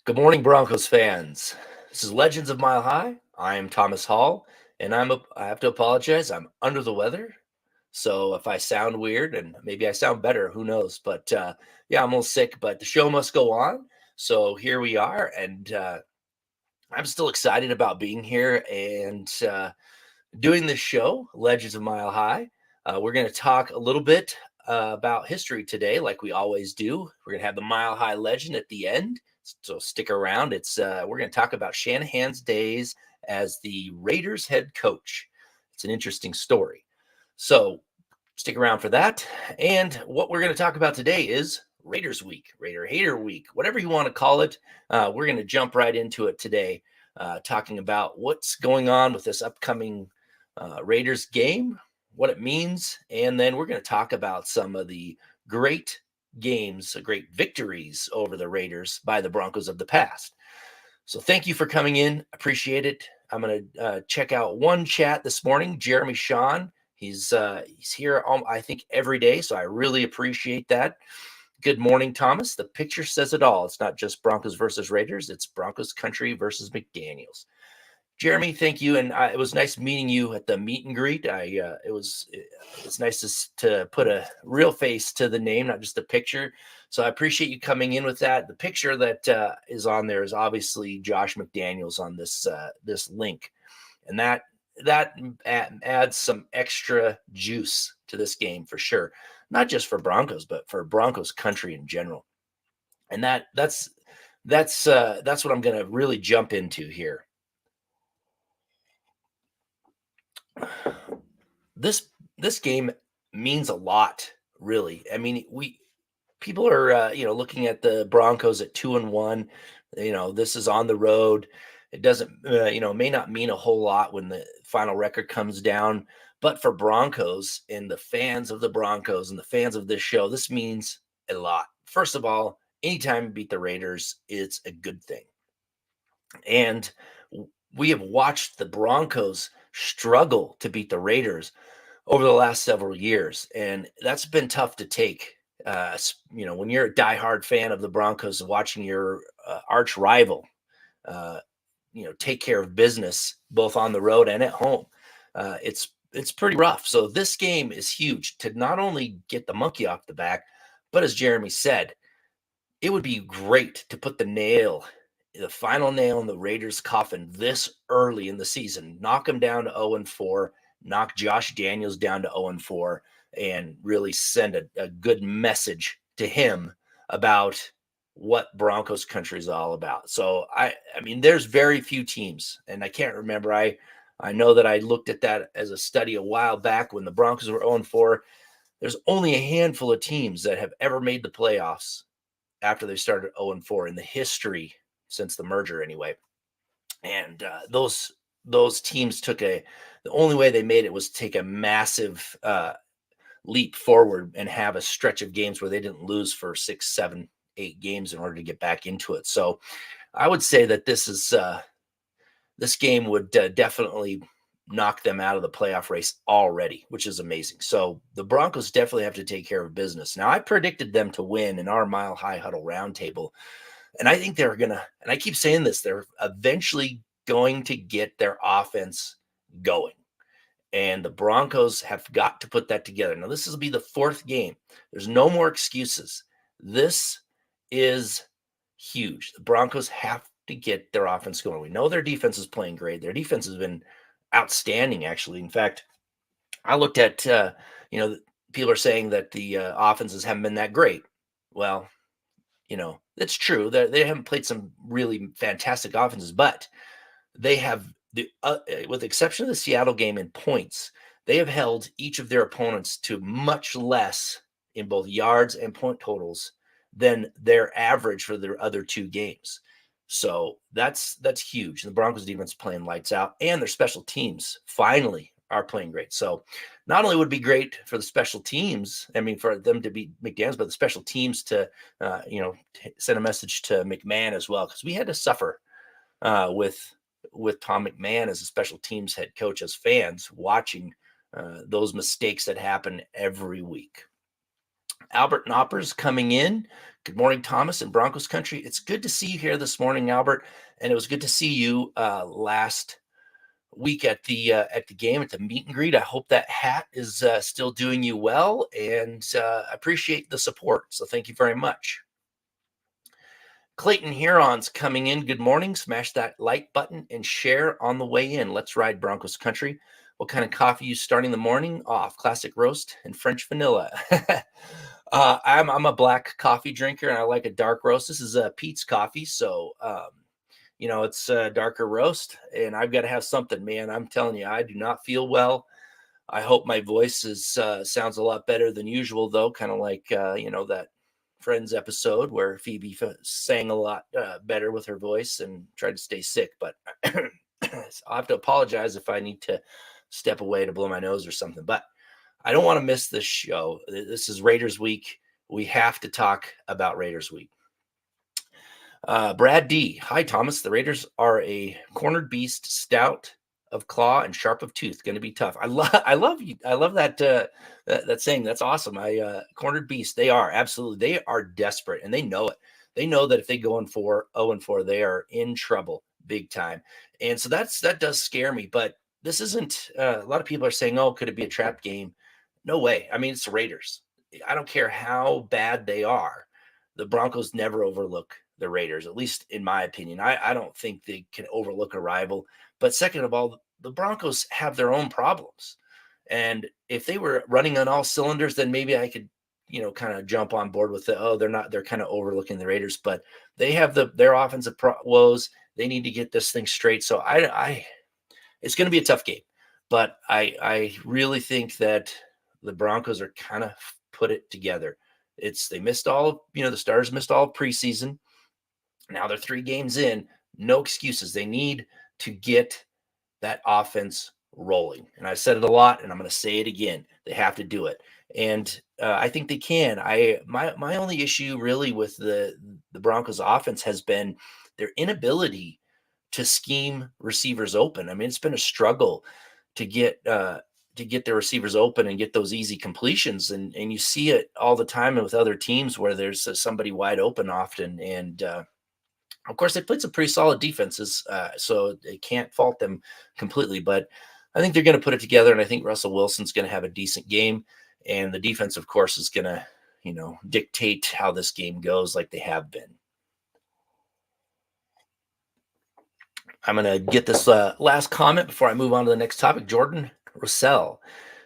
Good morning, Broncos fans. This is Legends of Mile High. I am Thomas Hall, and I have to apologize. I'm under the weather, so if I sound weird, and maybe I sound better, who knows? But yeah, I'm a little sick, but the show must go on. So here we are, and I'm still excited about being here and doing this show, Legends of Mile High. We're going to talk a little bit about history today, like we always do. We're going to have the Mile High legend at the end, so stick around. It's we're going to talk about Shanahan's days as the Raiders head coach. It's an interesting story, so stick around for that. And what we're going to talk about today is Raiders Week, Raider Hater Week, whatever you want to call it. We're going to jump right into it today, talking about what's going on with this upcoming Raiders game, what it means, and then we're going to talk about some of the great games, great victories over the Raiders by the Broncos of the past. So thank you for coming in. Appreciate it. I'm going to check out one chat this morning. Jeremy Sean, he's here, I think, every day, so I really appreciate that. Good morning, Thomas. The picture says it all. It's not just Broncos versus Raiders. It's Broncos Country versus McDaniels. Jeremy, thank you, and it was nice meeting you at the meet and greet. It's nice to put a real face to the name, not just a picture. So I appreciate you coming in with that. The picture that is on there is obviously Josh McDaniels on this link, and that adds some extra juice to this game for sure. Not just for Broncos, but for Broncos Country in general. And that's what I'm going to really jump into here. This game means a lot, really. I mean, people are looking at the Broncos at 2-1. This is on the road. It doesn't may not mean a whole lot when the final record comes down, but for Broncos and the fans of the Broncos and the fans of this show, this means a lot. First of all, anytime you beat the Raiders, it's a good thing. And we have watched the Broncos struggle to beat the Raiders over the last several years, and that's been tough to take. When you're a diehard fan of the Broncos, watching your arch rival, take care of business both on the road and at home, it's pretty rough. So this game is huge to not only get the monkey off the back, but as Jeremy said, it would be great to put the final nail in the Raiders' coffin this early in the season. Knock them down to 0-4, knock Josh Daniels down to 0-4, and really send a good message to him about what Broncos Country is all about. So I mean, there's very few teams, and I can't remember. I know that I looked at that as a study a while back when the Broncos were 0-4. There's only a handful of teams that have ever made the playoffs after they started 0-4 in the history since the merger, anyway. And those teams the only way they made it was take a massive leap forward and have a stretch of games where they didn't lose for 6, 7, 8 games in order to get back into it. So I would say that this game would definitely knock them out of the playoff race already, which is amazing. So the Broncos definitely have to take care of business. Now, I predicted them to win in our Mile High Huddle roundtable, and I think they're going to, and I keep saying this, they're eventually going to get their offense going. And the Broncos have got to put that together. Now, this will be the 4th game. There's no more excuses. This is huge. The Broncos have to get their offense going. We know their defense is playing great. Their defense has been outstanding, actually. In fact, I looked at, people are saying that the offenses haven't been that great. Well, it's true. They haven't played some really fantastic offenses, but they have, with the exception of the Seattle game in points, they have held each of their opponents to much less in both yards and point totals than their average for their other 2 games. So that's huge. The Broncos defense playing lights out, and their special teams finally are playing great. So not only would it be great for the special teams, I mean, for them to beat McDaniels, but the special teams to, send a message to McMahon as well, because we had to suffer with Tom McMahon as a special teams head coach, as fans watching those mistakes that happen every week. Albert Knopper's coming in. Good morning, Thomas and Broncos Country. It's good to see you here this morning, Albert. And it was good to see you last week at the game at the meet and greet. I hope that hat is still doing you well, and I appreciate the support. So thank you very much. Clayton Huron's coming in. Good morning. Smash that like button and share on the way in. Let's ride Broncos Country. What kind of coffee you starting the morning off? Classic roast and French vanilla. I'm a black coffee drinker and I like a dark roast. This is Pete's coffee, so it's a darker roast, and I've got to have something, man. I'm telling you, I do not feel well. I hope my voice sounds a lot better than usual, though. Kind of like that Friends episode where Phoebe sang a lot better with her voice and tried to stay sick. But I'll have to apologize if I need to step away to blow my nose or something. But I don't want to miss this show. This is Raiders Week. We have to talk about Raiders Week. Brad D. Hi, Thomas. The Raiders are a cornered beast, stout of claw and sharp of tooth. Going to be tough. I love you. I love that that saying. That's awesome. Cornered beast. They are absolutely. They are desperate, and they know it. They know that if they go 0-4, they are in trouble, big time. And so that does scare me. But this isn't. A lot of people are saying, "Oh, could it be a trap game?" No way. I mean, it's the Raiders. I don't care how bad they are. The Broncos never overlook the Raiders, at least in my opinion. I don't think they can overlook a rival. But second of all, the Broncos have their own problems. And if they were running on all cylinders, then maybe I could, kind of jump on board with they're kind of overlooking the Raiders, but they have their offensive woes. They need to get this thing straight. So it's going to be a tough game, but I really think that the Broncos are kind of put it together. They missed all, the Stars missed all preseason. Now they're 3 games in, no excuses. They need to get that offense rolling. And I've said it a lot, and I'm going to say it again. They have to do it. And I think they can. My only issue really with the Broncos offense has been their inability to scheme receivers open. I mean, it's been a struggle to get their receivers open and get those easy completions. And you see it all the time with other teams where there's somebody wide open often. And of course, they played some pretty solid defenses, so they can't fault them completely. But I think they're going to put it together, and I think Russell Wilson's going to have a decent game. And the defense, of course, is going to, dictate how this game goes like they have been. I'm going to get this last comment before I move on to the next topic. Jordan Russell.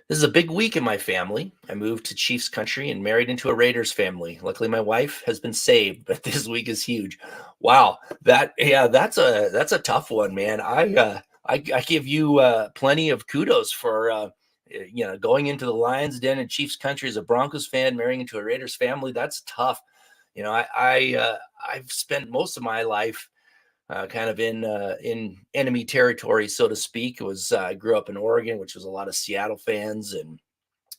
This is a big week in my family. I moved to Chiefs country and married into a Raiders family. Luckily, my wife has been saved, but this week is huge. Wow, that's a tough one, man. I give you plenty of kudos for going into the Lions Den in Chiefs country as a Broncos fan, marrying into a Raiders family. That's tough. I've spent most of my life kind of in enemy territory, so to speak. I grew up in Oregon, which was a lot of Seattle fans, and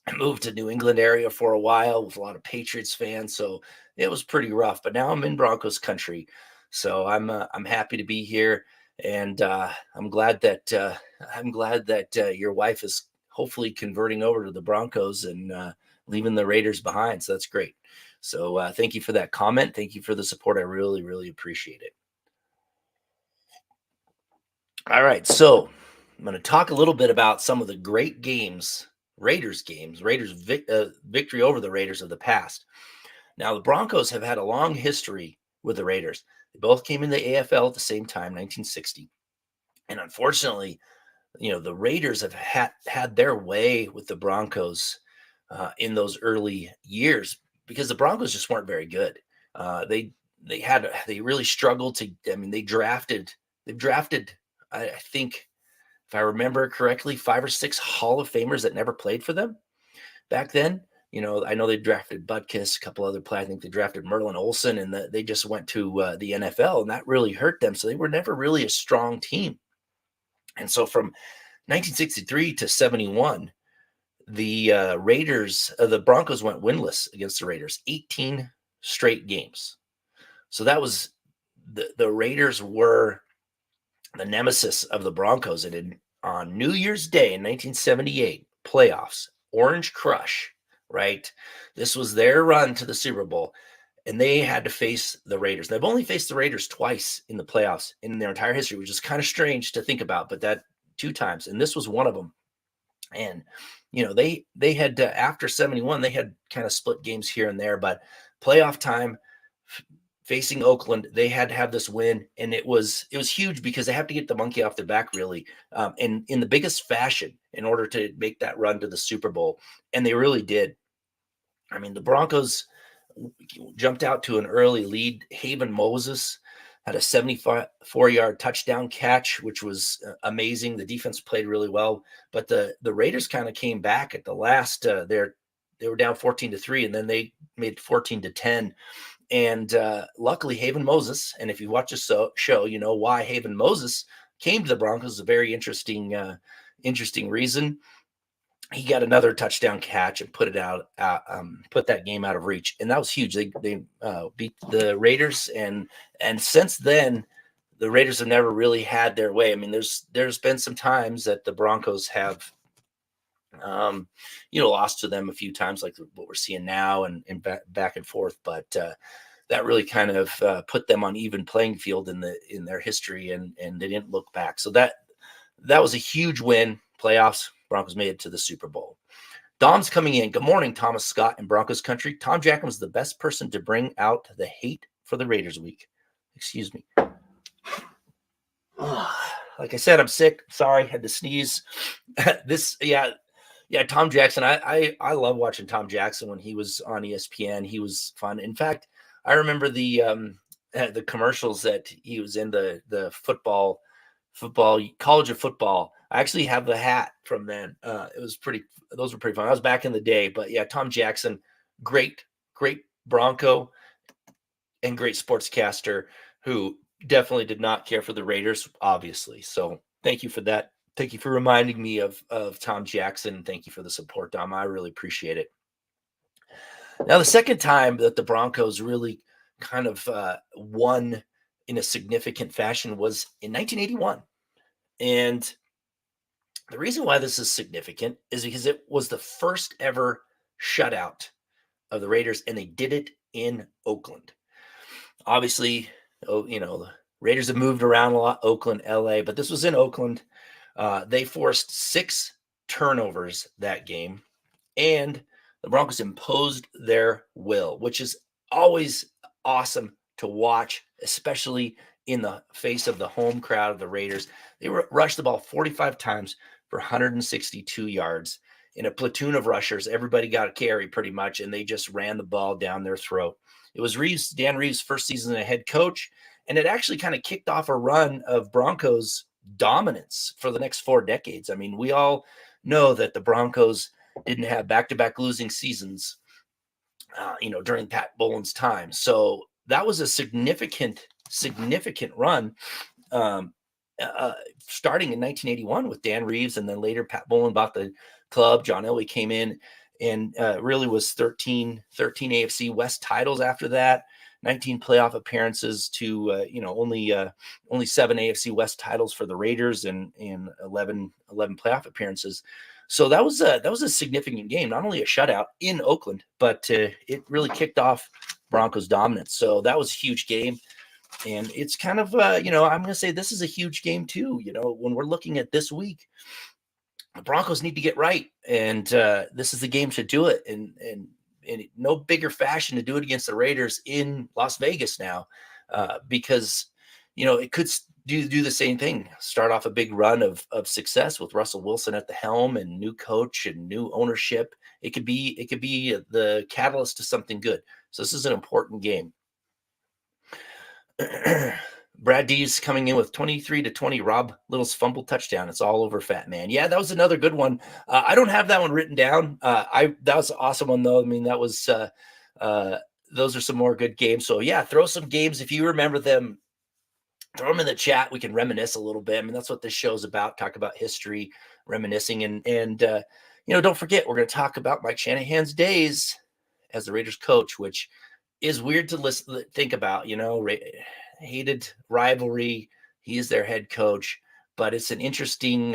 I moved to New England area for a while with a lot of Patriots fans. So it was pretty rough. But now I'm in Broncos country, so I'm happy to be here, and I'm glad that your wife is hopefully converting over to the Broncos and leaving the Raiders behind. So that's great. So thank you for that comment. Thank you for the support. I really, really appreciate it. All right, so I'm going to talk a little bit about some of the great Raiders victory over the Raiders of the past. Now, the Broncos have had a long history with the Raiders. They both came in the AFL at the same time, 1960. And unfortunately, the Raiders have had their way with the Broncos in those early years because the Broncos just weren't very good. They really struggled to. I mean, they've drafted. I think, if I remember correctly, 5 or 6 Hall of Famers that never played for them back then. I know they drafted Butkus, a couple other players. I think they drafted Merlin Olsen, and they just went to the NFL, and that really hurt them. So they were never really a strong team. And so from 1963 to 71, the the Broncos went winless against the Raiders, 18 straight games. So that was the Raiders were the nemesis of the Broncos. And on New Year's Day in 1978, playoffs, Orange Crush, right? This was their run to the Super Bowl. and they had to face the Raiders. They've only faced the Raiders twice in the playoffs in their entire history, which is kind of strange to think about, but that 2 times, and this was one of them. And they had after 71, they had kind of split games here and there, but playoff time facing Oakland, they had to have this win, and it was huge because they have to get the monkey off their back, really, and in the biggest fashion in order to make that run to the Super Bowl, and they really did. I mean, the Broncos jumped out to an early lead. Haven Moses had a 74-yard touchdown catch, which was amazing. The defense played really well, but the Raiders kind of came back at the last. They were down 14-3, and then they made 14-10. And luckily, Haven Moses, and if you watch this show, you know why Haven Moses came to the Broncos. A very interesting reason. He got another touchdown catch and put that game out of reach, and that was huge. They beat the Raiders, and since then, the Raiders have never really had their way. I mean, there's been some times that the Broncos have, lost to them a few times, like what we're seeing now, and back and forth. But that really kind of put them on even playing field in their history, and they didn't look back. So that was a huge win. Playoffs. Broncos made it to the Super Bowl. Dom's coming in. Good morning, Thomas Scott in Broncos Country. Tom Jackman was the best person to bring out the hate for the Raiders week. Excuse me. Like I said, I'm sick. Sorry, had to sneeze. Tom Jackson. I love watching Tom Jackson when he was on ESPN. He was fun. In fact, I remember the commercials that he was in, the football College of Football. I actually have the hat from then. Those were pretty fun. I was back in the day, but yeah, Tom Jackson, great Bronco and great sportscaster who definitely did not care for the Raiders, obviously. So thank you for that. Thank you for reminding me of Tom Jackson. Thank you for the support, Dom. I really appreciate it. Now, the second time that the Broncos really kind of won in a significant fashion was in 1981. And the reason why this is significant is because it was the first ever shutout of the Raiders, and they did it in Oakland. Obviously, the Raiders have moved around a lot, Oakland, LA, but this was in Oakland. They forced 6 turnovers that game, and the Broncos imposed their will, which is always awesome to watch, especially in the face of the home crowd of the Raiders. They rushed the ball 45 times for 162 yards in a platoon of rushers. Everybody got a carry pretty much, and they just ran the ball down their throat. It was Dan Reeves' first season as a head coach, and it actually kind of kicked off a run of Broncos dominance for the next 4 decades. I mean, we all know that the Broncos didn't have back-to-back losing seasons, during Pat Bowlen's time. So that was a significant run, starting in 1981 with Dan Reeves, and then later Pat Bowlen bought the club. John Elway came in and really was 13 AFC West titles after that, 19 playoff appearances to only 7 AFC West titles for the Raiders, and 11 playoff appearances. So that was a significant game, not only a shutout in Oakland, but it really kicked off Broncos dominance. So that was a huge game. And it's kind of, I'm going to say this is a huge game too. When we're looking at this week, the Broncos need to get right. And this is the game to do it. And no bigger fashion to do it against the Raiders in Las Vegas now, because, it could do the same thing. Start off a big run of success with Russell Wilson at the helm and new coach and new ownership. It could be the catalyst to something good. So this is an important game. Brad D's coming in with 23-20. Rob Little's fumble touchdown. It's all over, Fat Man. Yeah, that was another good one. I don't have that one written down. That was an awesome one though. I mean, that was those are some more good games. So yeah, throw some games if you remember them. Throw them in the chat. We can reminisce a little bit. I mean, that's what this show's about. Talk about history, reminiscing, and don't forget, we're going to talk about Mike Shanahan's days as the Raiders coach, which is weird to think about. Hated rivalry. He is their head coach, but it's an interesting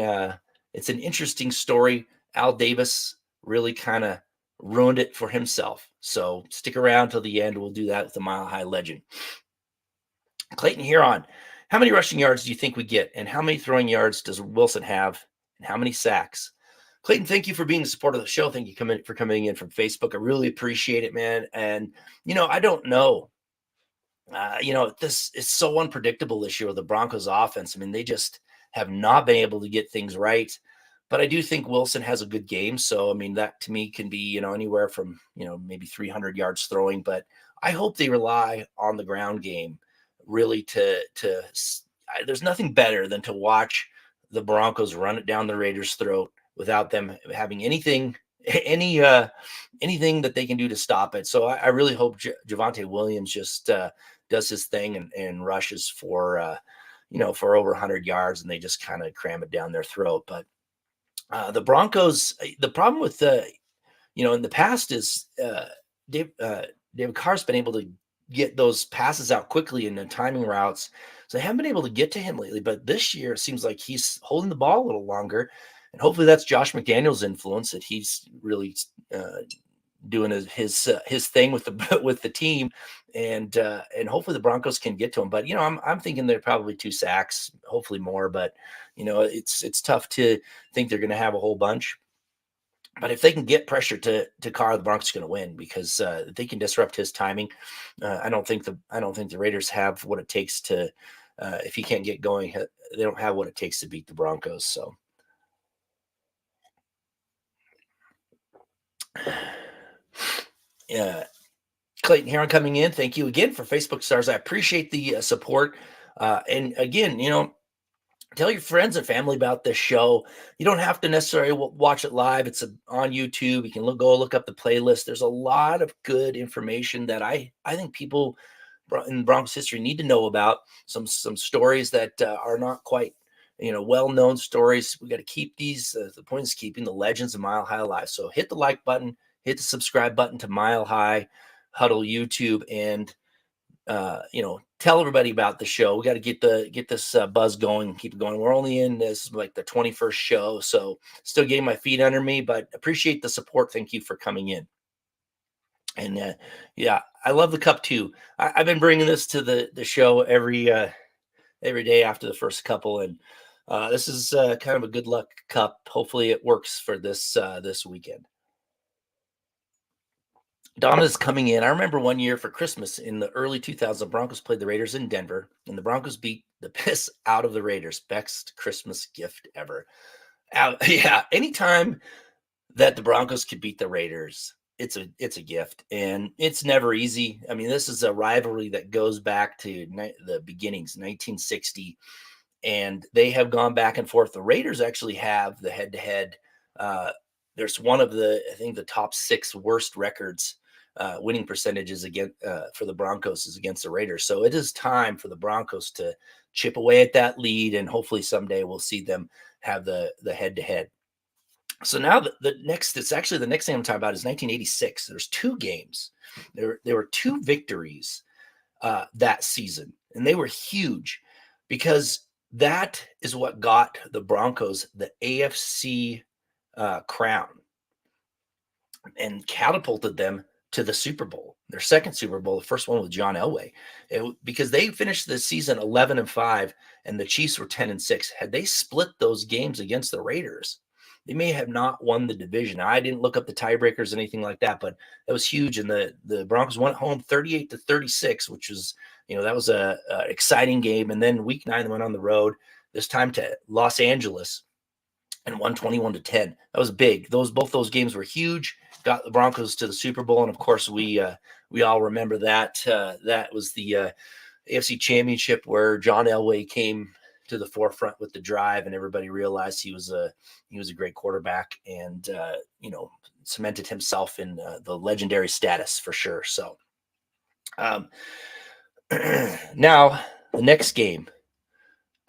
story. Al Davis really kind of ruined it for himself. So stick around till the end. We'll do that with the Mile High legend. Clayton Huron, how many rushing yards do you think we get? And how many throwing yards does Wilson have? And how many sacks? Clayton, thank you for being a supporter of the show. Thank you for coming in from Facebook. I really appreciate it, man. And, I don't know. This is so unpredictable this year with the Broncos offense. I mean, they just have not been able to get things right. But I do think Wilson has a good game. So, I mean, that to me can be, anywhere from, maybe 300 yards throwing. But I hope they rely on the ground game really there's nothing better than to watch the Broncos run it down the Raiders' throat without them having any anything that they can do to stop it. So I really hope Javonte Williams just does his thing and rushes for over 100 yards, and they just kind of cram it down their throat. But the Broncos, the problem with in the past is David Carr's been able to get those passes out quickly in the timing routes. So they haven't been able to get to him lately. But this year, it seems like he's holding the ball a little longer. And hopefully that's Josh McDaniels' influence, that he's really doing his thing with the team, and hopefully the Broncos can get to him. But I'm thinking they're probably 2 sacks, hopefully more. But it's tough to think they're going to have a whole bunch. But if they can get pressure to Carr, the Broncos are going to win, because they can disrupt his timing. I don't think the Raiders have what it takes to. If he can't get going, they don't have what it takes to beat the Broncos. So. Yeah, Clayton Heron coming in. Thank you again for Facebook stars. I appreciate the support. And again, tell your friends and family about this show. You don't have to necessarily watch it live. It's on YouTube. You can go look up the playlist. There's a lot of good information that I think people in Broncos history need to know about. Some stories that are not quite well-known stories. We got to keep these. The point is keeping the legends of Mile High alive. So hit the like button, hit the subscribe button to Mile High Huddle YouTube, and tell everybody about the show. We got to get this buzz going, keep it going. We're only in this like the 21st show, so still getting my feet under me, but appreciate the support. Thank you for coming in. And yeah, I love the cup too. I've been bringing this to the show every day after the first couple, and this is kind of a good luck cup. Hopefully it works for this weekend. Donna's coming in. I remember one year for Christmas in the early 2000s, the Broncos played the Raiders in Denver, and the Broncos beat the piss out of the Raiders. Best Christmas gift ever. Yeah, anytime that the Broncos could beat the Raiders, it's a gift, and it's never easy. I mean, this is a rivalry that goes back to the beginnings, 1960, and they have gone back and forth. The Raiders actually have the head-to-head. There's one of I think the top 6 worst records, winning percentages again for the Broncos is against the Raiders. So it is time for the Broncos to chip away at that lead, and hopefully someday we'll see them have the head-to-head. So now it's actually the next thing I'm talking about is 1986. There's 2 games. There were 2 victories that season, and they were huge because that is what got the Broncos the AFC crown and catapulted them to the Super Bowl, their second Super Bowl, the first one with John Elway, because they finished the season 11-5, and the Chiefs were 10-6. Had they split those games against the Raiders, they may have not won the division. I didn't look up the tiebreakers or anything like that, but that was huge. And the Broncos went home 38-36, which was, that was a exciting game. And then week 9, they went on the road, this time to Los Angeles, and won 21-10. That was big. Both those games were huge. Got the Broncos to the Super Bowl, and of course we all remember that. That was the AFC Championship where John Elway came to the forefront with the drive, and everybody realized he was a great quarterback, and cemented himself in the legendary status for sure. So now the next game,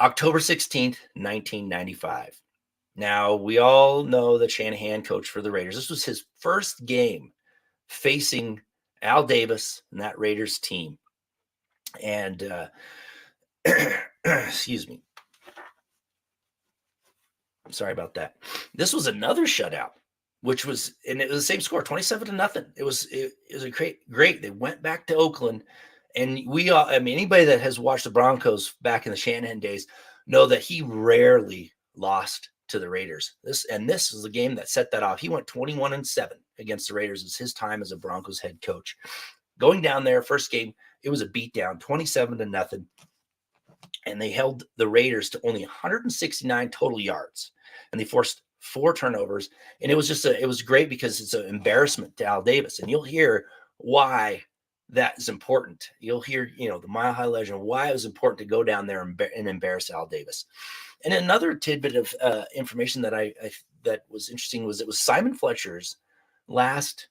October 16th, 1995. Now, we all know that Shanahan coached for the Raiders. This was his first game facing Al Davis and that Raiders team. And excuse me. I'm sorry about that. This was another shutout. which was, and it was the same score, 27-0. It was a great. They went back to Oakland, and we all, I mean, anybody that has watched the Broncos back in the Shanahan days know that he rarely lost to the Raiders. This is the game that set that off. He went 21-7 against the Raiders. It's his time as a Broncos head coach. Going down there, first game, it was a beatdown, 27-0. And they held the Raiders to only 169 total yards, and they forced 4 turnovers. And it was great because it's an embarrassment to Al Davis, and you'll hear why that is important. You'll hear, the Mile High Legend, why it was important to go down there and embarrass Al Davis. And another tidbit of information that I that was interesting was it was Simon Fletcher's last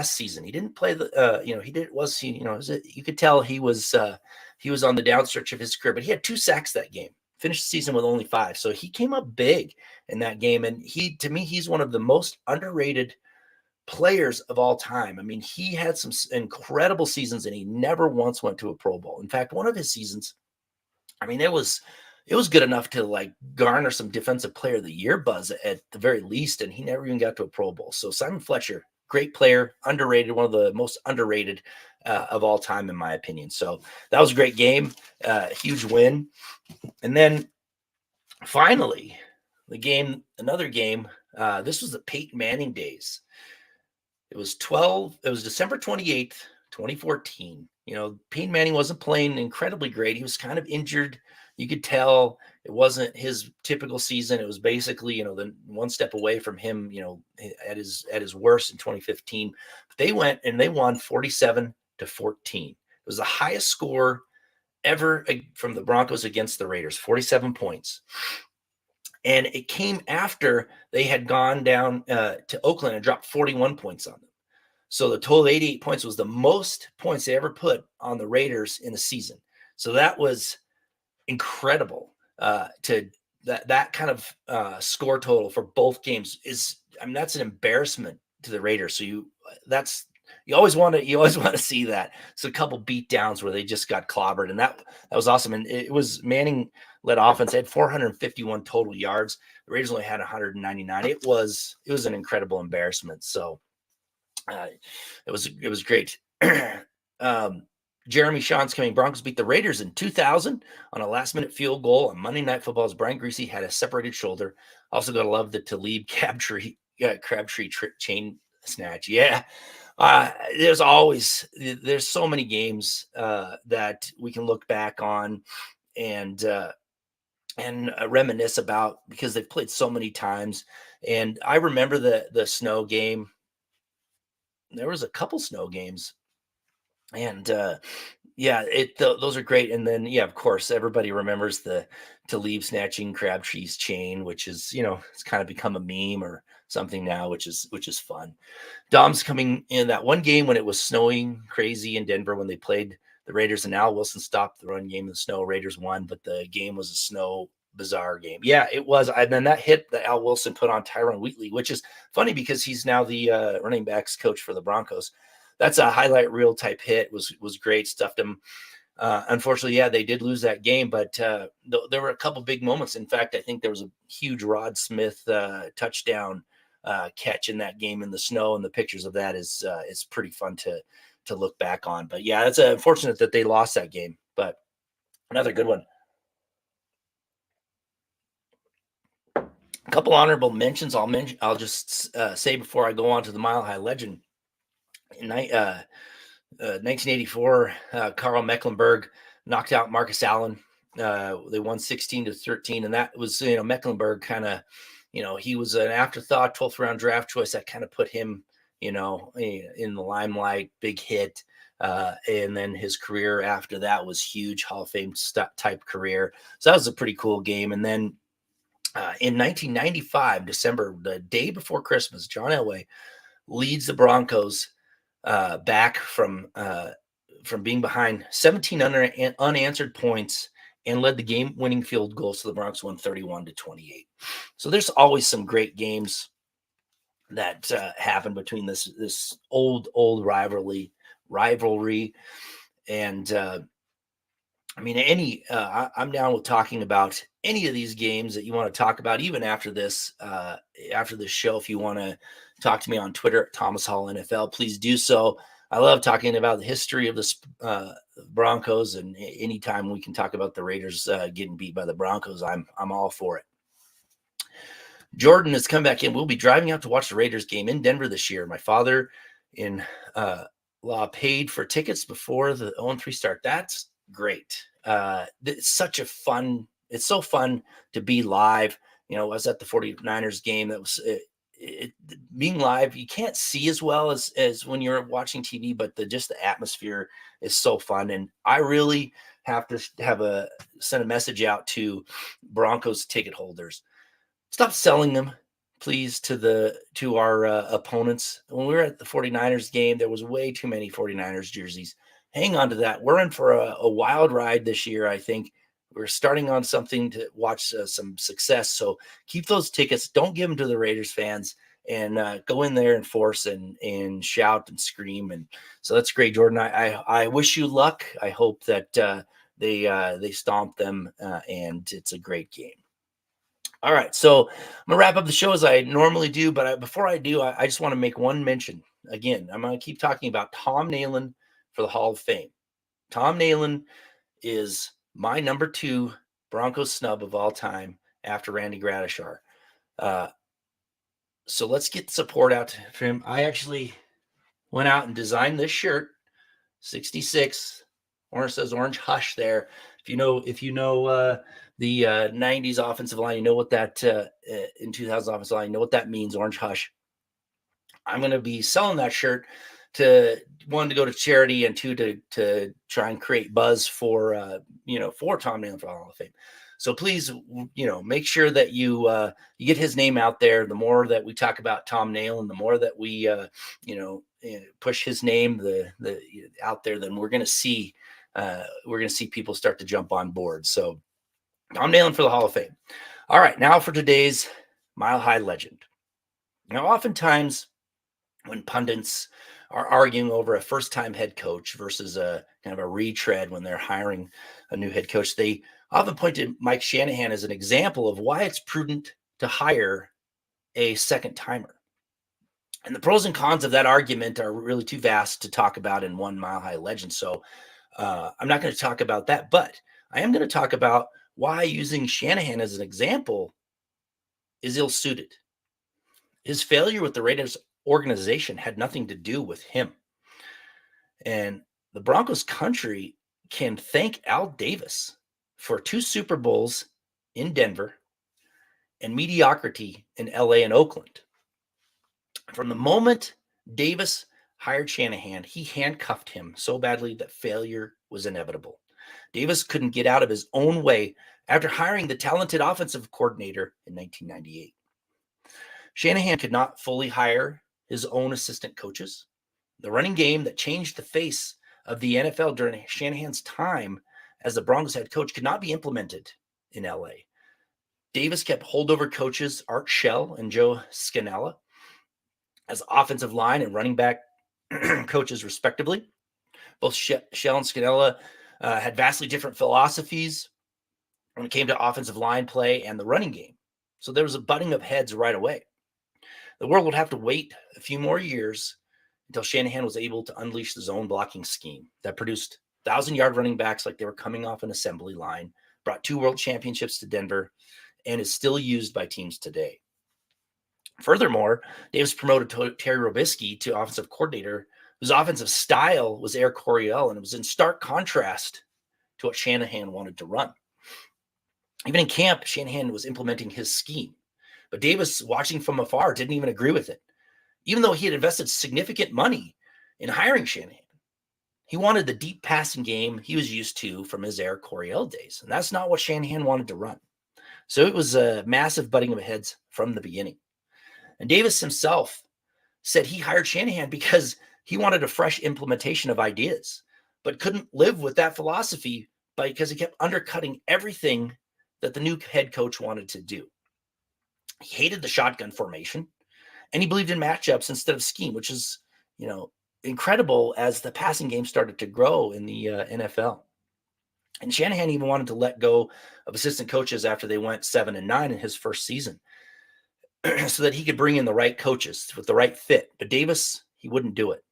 season. He didn't play the you could tell he was on the downstretch of his career, but he had 2 sacks that game. Finished the season with only 5. So he came up big in that game, and to me he's one of the most underrated players of all time. I mean, he had some incredible seasons, and he never once went to a Pro Bowl. In fact, one of his seasons, I mean, it was good enough to like garner some Defensive Player of the Year buzz at the very least, and he never even got to a Pro Bowl. So Simon Fletcher, great player, underrated, one of the most underrated of all time, in my opinion. So that was a great game, huge win. And then finally, another game. This was the Peyton Manning days. It was December 28th, 2014. Peyton Manning wasn't playing incredibly great. He was kind of injured. You could tell it wasn't his typical season. It was basically, the one step away from him, at his worst in 2015. But they went and they won 47-14. It was the highest score ever from the Broncos against the Raiders, 47 points. And it came after they had gone down to Oakland and dropped 41 points on them. So the total of 88 points was the most points they ever put on the Raiders in a season. So that was incredible. To that kind of score total for both games that's an embarrassment to the Raiders. So you always want to see that. So a couple beat downs where they just got clobbered, and that was awesome. And it was Manning led offense. They had 451 total yards. The Raiders only had 199. It was an incredible embarrassment. So it was great. Jeremy Shawn's coming. Broncos beat the Raiders in 2000 on a last-minute field goal on Monday Night Football as Brian Griese had a separated shoulder. Also got to love the Talib Crabtree chain snatch. Yeah. There's so many games that we can look back on and reminisce about because they've played so many times. And I remember the snow game. There was a couple snow games. And those are great. And then, of course, everybody remembers the Talib snatching Crabtree's chain, which is, it's kind of become a meme or something now, which is fun. Dom's coming in that one game when it was snowing crazy in Denver when they played the Raiders, and Al Wilson stopped the run game in the snow. Raiders won, but the game was a snow bizarre game. Yeah, it was. And then that hit that Al Wilson put on Tyron Wheatley, which is funny because he's now the running backs coach for the Broncos. That's a highlight reel type hit. Was great. Stuffed him. Unfortunately, they did lose that game, but there were a couple big moments. In fact, I think there was a huge Rod Smith touchdown catch in that game in the snow, and the pictures of that is pretty fun to look back on. But it's unfortunate that they lost that game, but another good one. A couple honorable mentions I'll just say before I go on to the Mile High Legend. In 1984, Carl Mecklenburg knocked out Marcus Allen. They won 16-13, and that was, Mecklenburg kind of, he was an afterthought, 12th round draft choice that kind of put him, in the limelight, big hit. And then his career after that was huge, Hall of Fame type career. So that was a pretty cool game. And then in 1995, December, the day before Christmas, John Elway leads the Broncos back from being behind 17 unanswered points and led the game-winning field goal. So the Broncos won 31-28. So there's always some great games that happen between this old rivalry, and I mean, I'm down with talking about any of these games that you want to talk about, even after this show. If you want to talk to me on Twitter at Thomas Hall NFL, please do so. I love talking about the history of the Broncos, and anytime we can talk about the Raiders getting beat by the Broncos, I'm all for it. Jordan has come back in. We'll be driving out to watch the Raiders game in Denver this year. My father in law paid for tickets before the 0-3 start. That's great. It's so fun to be live. I was at the 49ers game. That was being live. You can't see as well as when you're watching TV, but just the atmosphere is so fun. And I really have to send a message out to Broncos ticket holders. Stop selling them, please, to our opponents. When we were at the 49ers game, there was way too many 49ers jerseys. Hang on to that. We're in for a wild ride this year, I think. We're starting on something to watch some success. So keep those tickets. Don't give them to the Raiders fans, and go in there and force and shout and scream. And so that's great, Jordan. I wish you luck. I hope that they stomp them, and it's a great game. All right, so I'm gonna wrap up the show as I normally do, but before I do, I just want to make one mention. Again, I'm gonna keep talking about Tom Nalen for the Hall of Fame. Tom Nalen is my number 2 Broncos snub of all time after Randy Gradishar. So let's get support out for him. I actually went out and designed this shirt, 66. Orange says Orange Hush there. If you know the 90s offensive line, you know what that in 2000 offensive line, you know what that means, Orange Hush. I'm going to be selling that shirt to go to charity, and two to try and create buzz for Tom Nalen for the Hall of Fame. So please, make sure that you get his name out there. The more that we talk about Tom Nalen, the more that we push his name out there, then we're going to see people start to jump on board. So Tom Nalen for the Hall of Fame. All right, now for today's Mile High Legend. Now, oftentimes when pundits are arguing over a first-time head coach versus a kind of a retread when they're hiring a new head coach, they often point to Mike Shanahan as an example of why it's prudent to hire a second-timer. And the pros and cons of that argument are really too vast to talk about in one Mile High Legend. So I'm not going to talk about that, but I am going to talk about why using Shanahan as an example is ill-suited. His failure with the Raiders organization had nothing to do with him. And the Broncos Country can thank Al Davis for 2 Super Bowls in Denver and mediocrity in LA and Oakland. From the moment Davis hired Shanahan, he handcuffed him so badly that failure was inevitable. Davis couldn't get out of his own way after hiring the talented offensive coordinator in 1998. Shanahan could not fully hire his own assistant coaches. The running game that changed the face of the NFL during Shanahan's time as the Broncos head coach could not be implemented in LA. Davis kept holdover coaches Art Shell and Joe Scannella as offensive line and running back coaches, respectively. Both Shell and Scannella had vastly different philosophies when it came to offensive line play and the running game. So there was a butting of heads right away. The world would have to wait a few more years until Shanahan was able to unleash the zone blocking scheme that produced 1,000-yard running backs like they were coming off an assembly line, brought 2 world championships to Denver, and is still used by teams today. Furthermore, Davis promoted Terry Robisky to offensive coordinator, whose offensive style was Air Coryell, and it was in stark contrast to what Shanahan wanted to run. Even in camp, Shanahan was implementing his scheme, but Davis, watching from afar, didn't even agree with it. Even though he had invested significant money in hiring Shanahan, he wanted the deep passing game he was used to from his Air Coryell days, and that's not what Shanahan wanted to run. So it was a massive butting of heads from the beginning. And Davis himself said he hired Shanahan because he wanted a fresh implementation of ideas, but couldn't live with that philosophy because he kept undercutting everything that the new head coach wanted to do. He hated the shotgun formation, and he believed in matchups instead of scheme, which is, incredible as the passing game started to grow in the NFL. And Shanahan even wanted to let go of assistant coaches after they went 7-9 in his first season so that he could bring in the right coaches with the right fit. But Davis, he wouldn't do it.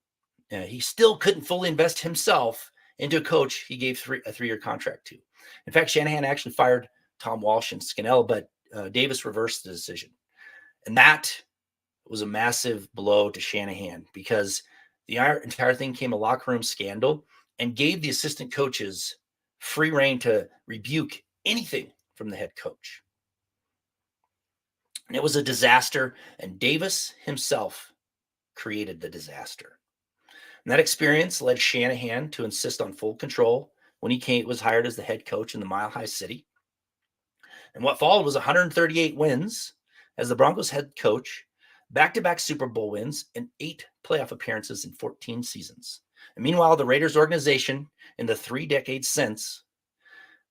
He still couldn't fully invest himself into a coach he gave a 3-year contract to. In fact, Shanahan actually fired Tom Walsh and Scannell, but Davis reversed the decision. And that was a massive blow to Shanahan because the entire thing came a locker room scandal and gave the assistant coaches free reign to rebuke anything from the head coach. And it was a disaster, and Davis himself created the disaster. And that experience led Shanahan to insist on full control when he was hired as the head coach in the Mile High City. And what followed was 138 wins as the Broncos head coach, back-to-back Super Bowl wins, and 8 playoff appearances in 14 seasons. And meanwhile, the Raiders organization in the 3 decades since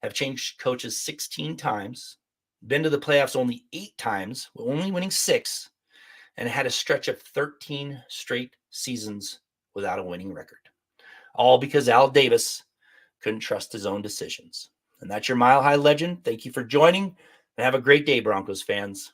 have changed coaches 16 times, been to the playoffs only 8 times, only winning 6, and had a stretch of 13 straight seasons without a winning record. All because Al Davis couldn't trust his own decisions. And that's your Mile High legend. Thank you for joining, and have a great day, Broncos fans.